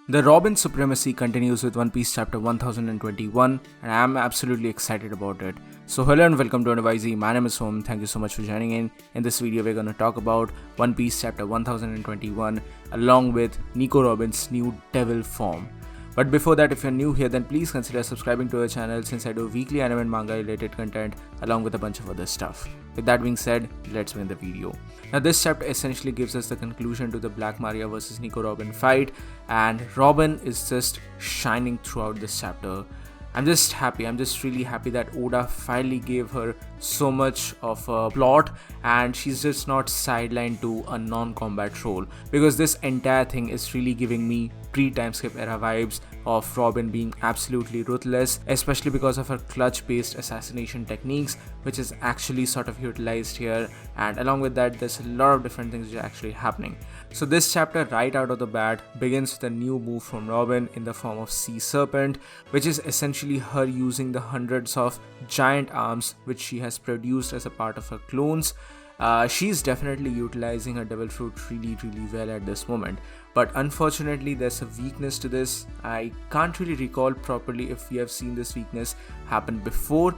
The Robin supremacy continues with One Piece chapter 1021 and I am absolutely excited about it. So hello and welcome to Wonder WhyZ. My name is Home. Thank you so much for joining in. In this video we're going to talk about One Piece chapter 1021 along with Nico Robin's new devil form. But before that, if you're new here, then please consider subscribing to our channel since I do weekly anime and manga related content along with a bunch of other stuff. With that being said, let's begin the video. Now this chapter essentially gives us the conclusion to the Black Maria vs Nico Robin fight, and Robin is just shining throughout this chapter. I'm just happy, I'm just really happy that Oda finally gave her so much of a plot and she's just not sidelined to a non-combat role, because this entire thing is really giving me pre-time skip era vibes of Robin being absolutely ruthless, especially because of her clutch based assassination techniques, which is actually sort of utilized here, and along with that there's a lot of different things which are actually happening. So this chapter right out of the bat begins with a new move from Robin in the form of Sea Serpent, which is essentially her using the hundreds of giant arms which she has produced as a part of her clones. She's definitely utilizing her devil fruit really well at this moment, but unfortunately there's a weakness to this. I can't really recall properly if we have seen this weakness happen before.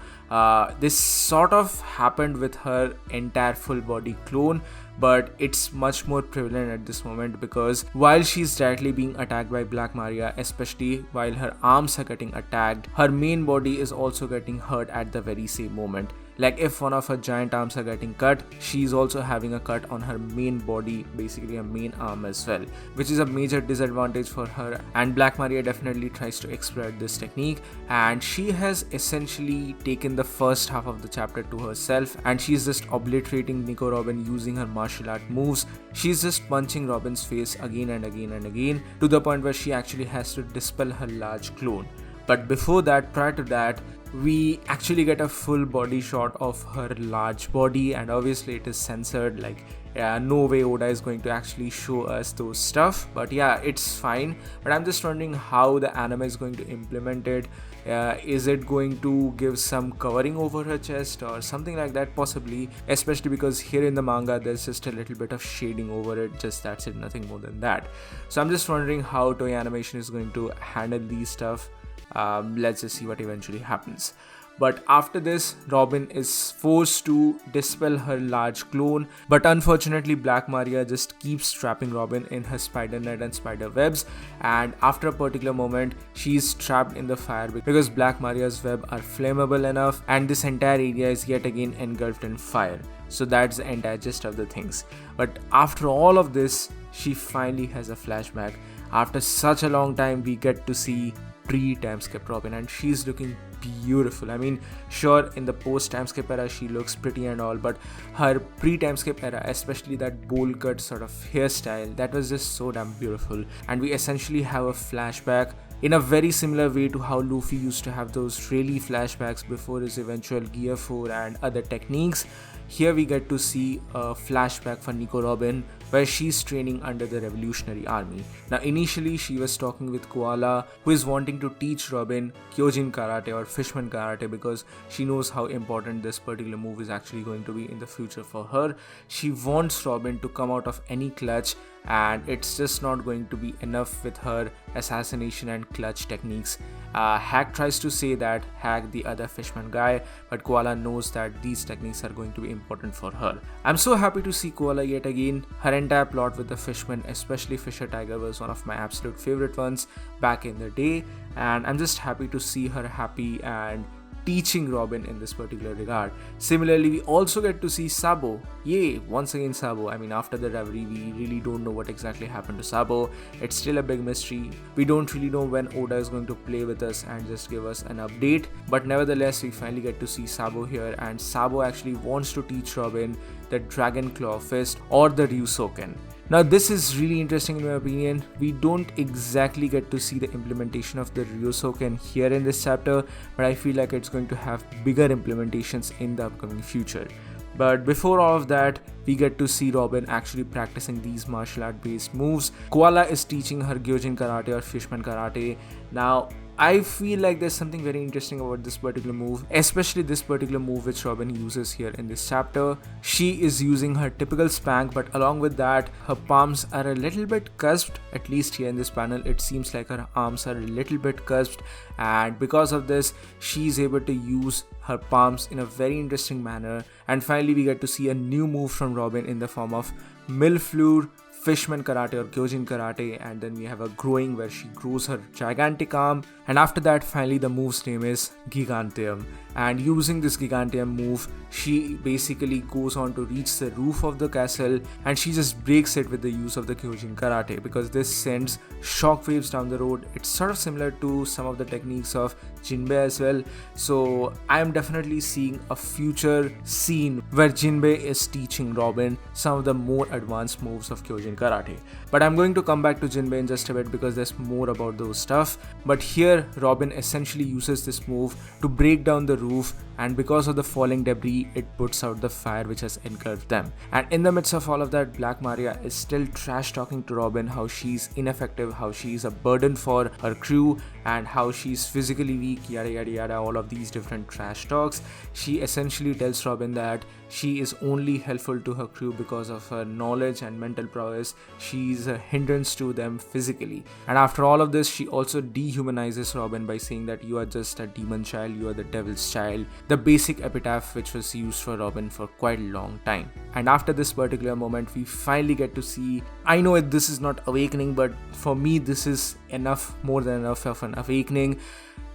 This sort of happened with her entire full body clone, but it's much more prevalent at this moment because while she's directly being attacked by Black Maria, especially while her arms are getting attacked, her main body is also getting hurt at the very same moment. Like if one of her giant arms are getting cut, she's also having a cut on her main body, basically a main arm as well, which is a major disadvantage for her, and Black Maria definitely tries to exploit this technique, and she has essentially taken the first half of the chapter to herself and she's just obliterating Nico Robin using her martial art moves. She's just punching Robin's face again and again to the point where she actually has to dispel her large clone. But before that, prior to that, we actually get a full body shot of her large body, and obviously it is censored, like no way Oda is going to actually show us those stuff, but yeah, it's fine. But I'm just wondering how the anime is going to implement it. Is it going to give some covering over her chest or something like that? Possibly, especially because here in the manga there's just a little bit of shading over it, just that's it, nothing more than that. So I'm just wondering how Toei Animation is going to handle these stuff. Let's just see what eventually happens. But after this, Robin is forced to dispel her large clone, but unfortunately Black Maria just keeps trapping Robin in her spider net and spider webs, and after a particular moment she's trapped in the fire because Black Maria's web are flammable enough and this entire area is yet again engulfed in fire. So that's the entire gist of the things. But after all of this, she finally has a flashback. After such a long time we get to see pre-time skip Robin, and she's looking beautiful. I mean, sure, in the post-time skip era she looks pretty and all, but her pre-time skip era, especially that bowl cut sort of hairstyle, that was just so damn beautiful. And we essentially have a flashback in a very similar way to how Luffy used to have those really flashbacks before his eventual Gear 4 and other techniques. Here we get to see a flashback for Nico Robin where she's training under the Revolutionary Army. Now initially she was talking with Koala, who is wanting to teach Robin Kyojin Karate or Fishman Karate because she knows how important this particular move is actually going to be in the future for her. She wants Robin to come out of any clutch, and it's just not going to be enough with her assassination and clutch techniques. Hack tries to say that Hack the other Fishman guy, but Koala knows that these techniques are going to be important for her. I'm so happy to see Koala yet again. Her entire plot with the Fishman, especially Fisher Tiger, was one of my absolute favorite ones back in the day, and I'm just happy to see her happy and teaching Robin in this particular regard. Similarly, we also get to see Sabo. Yay, once again Sabo. I mean, after the reverie, we really don't know what exactly happened to Sabo. It's still a big mystery. We don't really know when Oda is going to play with us and just give us an update. But nevertheless, we finally get to see Sabo here, and Sabo actually wants to teach Robin the Dragon Claw Fist or the Ryusoken. Now this is really interesting in my opinion. We don't exactly get to see the implementation of the Ryusoken here in this chapter, but I feel like it's going to have bigger implementations in the upcoming future. But before all of that, we get to see Robin actually practicing these martial art based moves. Koala is teaching her Gyojin karate or Fishman karate. Now I feel like there's something very interesting about this particular move, especially this particular move which Robin uses here in this chapter. She is using her typical spank, but along with that, her palms are a little bit cusped. At least here in this panel, it seems like her arms are a little bit cusped, and because of this, she's able to use her palms in a very interesting manner. And finally, we get to see a new move from Robin in the form of Mille Fleur, Fishman karate or Gyojin karate, and then we have a growing where she grows her gigantic arm, and after that finally the move's name is Giganteum. And using this Giganteum move, she basically goes on to reach the roof of the castle, and she just breaks it with the use of the Gyojin karate, because this sends shockwaves down the road. It's sort of similar to some of the techniques of Jinbei as well. So I am definitely seeing a future scene where Jinbei is teaching Robin some of the more advanced moves of Gyojin karate. But I'm going to come back to Jinbei in just a bit because there's more about those stuff. But here Robin essentially uses this move to break down the roof, and because of the falling debris, it puts out the fire which has engulfed them. And in the midst of all of that, Black Maria is still trash talking to Robin how she's ineffective, how she's a burden for her crew, and how she's physically weak, yada yada yada, all of these different trash talks. She essentially tells Robin that she is only helpful to her crew because of her knowledge and mental prowess. She's a hindrance to them physically. And after all of this, she also dehumanizes Robin by saying that you are just a demon child, you are the devil's child, the basic epitaph which was used for Robin for quite a long time. And after this particular moment, we finally get to see, I know this is not awakening, but for me this is enough, more than enough of an awakening.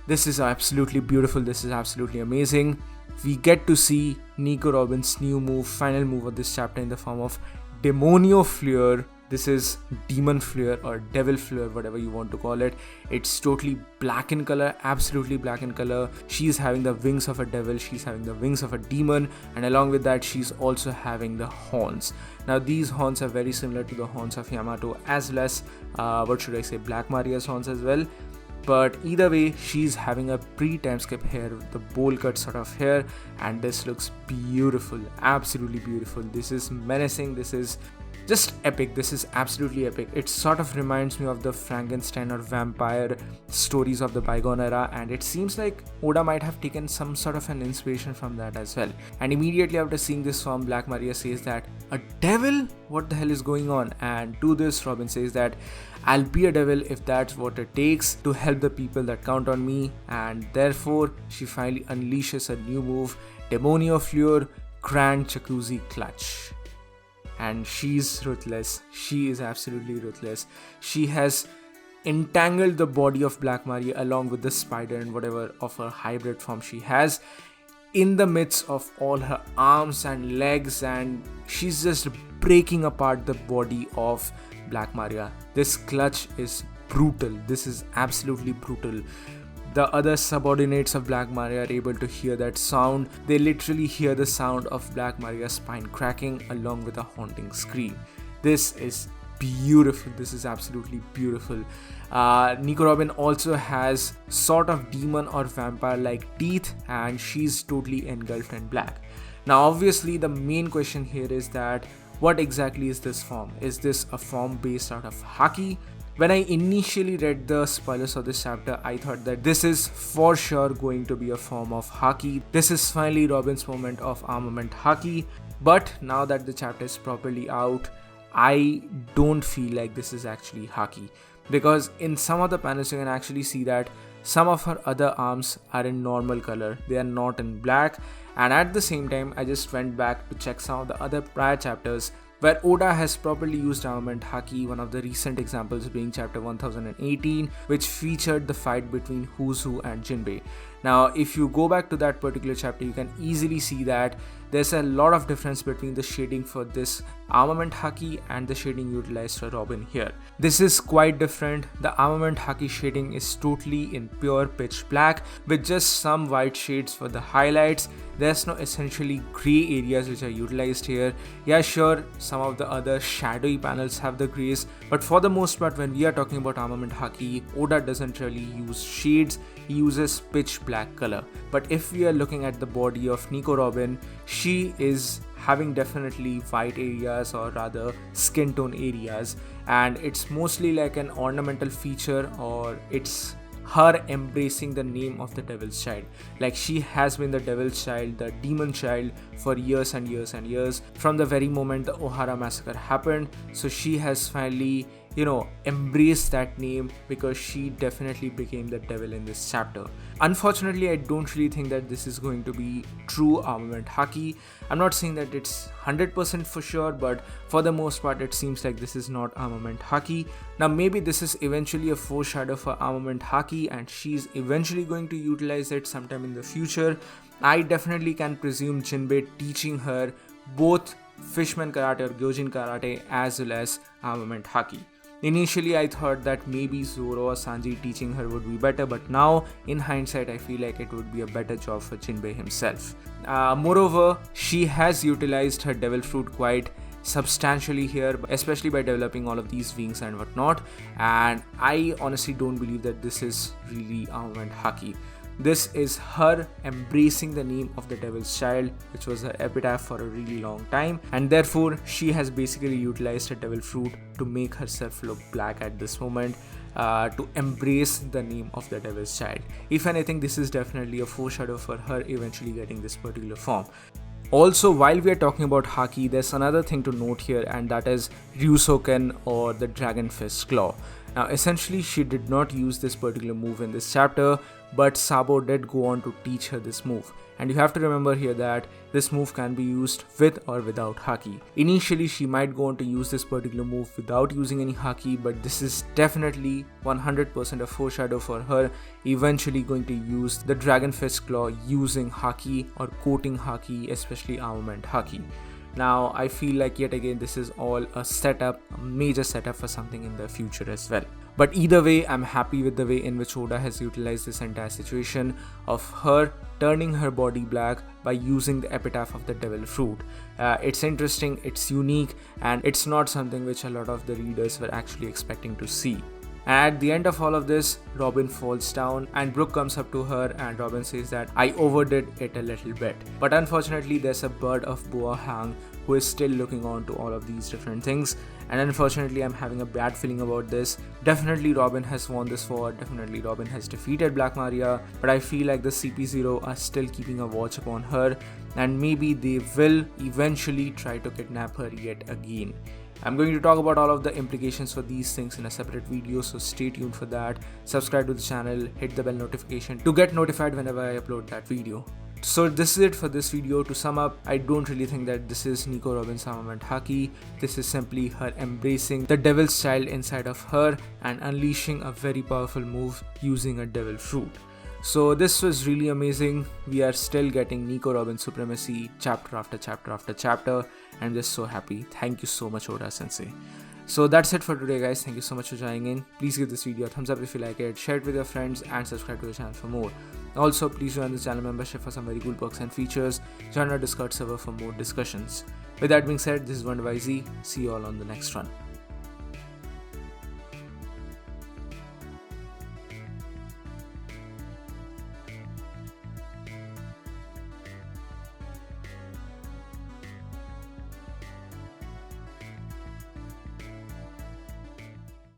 This is absolutely beautiful, this is absolutely amazing. We get to see Nico Robin's new move, final move of this chapter, in the form of Demonio Fleur. This is Demon Fleur or Devil Fleur, whatever you want to call it. It's totally black in color, absolutely black in color. She's having the wings of a devil, she's having the wings of a demon, and along with that she's also having the horns. Now these horns are very similar to the horns of Yamato, as well as Black Maria's horns as well. But either way, she's having a pre-time skip hair with the bowl cut sort of hair, and this looks beautiful, absolutely beautiful. This is menacing, this is just epic, this is absolutely epic. It sort of reminds me of the Frankenstein or vampire stories of the bygone era, and it seems like Oda might have taken some sort of an inspiration from that as well. And immediately after seeing this form, Black Maria says that, a devil? What the hell is going on? And to this, Robin says that, I'll be a devil if that's what it takes to help the people that count on me. And therefore, she finally unleashes a new move, Demonio Fleur Grand Jacuzzi Clutch. And she's ruthless. She is absolutely ruthless. She has entangled the body of Black Maria along with the spider and whatever of her hybrid form she has in the midst of all her arms and legs, and she's just breaking apart the body of Black Maria. This clutch is brutal. This is absolutely brutal. The other subordinates of Black Maria are able to hear that sound. They literally hear the sound of Black Maria's spine cracking along with a haunting scream. This is beautiful. This is absolutely beautiful. Nico Robin also has sort of demon or vampire like teeth, and she's totally engulfed in black. Now obviously the main question here is that, what exactly is this form? Is this a form based out of Haki? When I initially read the spoilers of this chapter, I thought that this is for sure going to be a form of Haki. This is finally Robin's moment of armament Haki. But now that the chapter is properly out, I don't feel like this is actually Haki. Because in some of the panels you can actually see that some of her other arms are in normal color. They are not in black. And at the same time, I just went back to check some of the other prior chapters where Oda has properly used armament Haki, one of the recent examples being chapter 1018, which featured the fight between Who's Who and Jinbei. Now, if you go back to that particular chapter, you can easily see that there's a lot of difference between the shading for this armament Haki and the shading utilized for Robin here. This is quite different. The armament Haki shading is totally in pure pitch black with just some white shades for the highlights. There's no essentially gray areas which are utilized here. Yeah, sure, some of the other shadowy panels have the grays, But for the most part, when we are talking about armament haki, Oda doesn't really use shades, he uses pitch black color. But if we are looking at the body of Nico Robin, she is having definitely white areas, or rather skin tone areas, and it's mostly like an ornamental feature, or it's her embracing the name of the devil's child. Like, she has been the devil's child, the demon child, for years and years and years, from the very moment the Ohara massacre happened. So she has finally, embraced that name, because she definitely became the devil in this chapter. Unfortunately, I don't really think that this is going to be true armament haki. I'm not saying that it's 100% for sure, but for the most part it seems like this is not armament haki. Now maybe this is eventually a foreshadow for armament haki, and she's eventually going to utilize it sometime in the future. I definitely can presume Jinbei teaching her both Fishman Karate or Gyojin Karate as well as armament haki. Initially, I thought that maybe Zoro or Sanji teaching her would be better, but now, in hindsight, I feel like it would be a better job for Jinbei himself. Moreover, she has utilized her devil fruit quite substantially here, especially by developing all of these wings and whatnot, and I honestly don't believe that this is really armament haki. This is her embracing the name of the devil's child, which was her epitaph for a really long time, and therefore she has basically utilized her devil fruit to make herself look black at this moment, to embrace the name of the devil's child. If anything, this is definitely a foreshadow for her eventually getting this particular form. Also, while we are talking about haki, there's another thing to note here, and that is Ryusoken, or the Dragon Fist Claw. Now essentially, she did not use this particular move in this chapter, but Sabo did go on to teach her this move. And you have to remember here that this move can be used with or without haki. Initially, she might go on to use this particular move without using any haki, but this is definitely 100% a foreshadow for her eventually going to use the Dragon Fist Claw using haki, or quoting haki, especially armament haki. Now, I feel like yet again this is all a setup, a major setup for something in the future as well. But either way, I'm happy with the way in which Oda has utilized this entire situation of her turning her body black by using the epitaph of the devil fruit. It's interesting, it's unique, and it's not something which a lot of the readers were actually expecting to see. And at the end of all of this, Robin falls down and Brooke comes up to her, and Robin says that I overdid it a little bit. But unfortunately, there's a bird of Boa Hang who is still looking on to all of these different things, and unfortunately I'm having a bad feeling about this. Definitely Robin has won this war, definitely Robin has defeated Black Maria, but I feel like the CP0 are still keeping a watch upon her, and maybe they will eventually try to kidnap her yet again. I'm going to talk about all of the implications for these things in a separate video, so stay tuned for that. Subscribe to the channel, hit the bell notification to get notified whenever I upload that video. So this is it for this video. To sum up, I don't really think that this is Nico Robin's armament haki. This is simply her embracing the devil's child inside of her and unleashing a very powerful move using a devil fruit. So this was really amazing. We are still getting Nico Robin supremacy chapter after chapter after chapter. I'm just so happy. Thank you so much, Oda Sensei. So that's it for today, guys. Thank you so much for joining in. Please give this video a thumbs up if you like it, share it with your friends, and subscribe to the channel for more. Also, please join the channel membership for some very cool perks and features. Join our Discord server for more discussions. With that being said, this is Wonder WhyZ. See you all on the next one.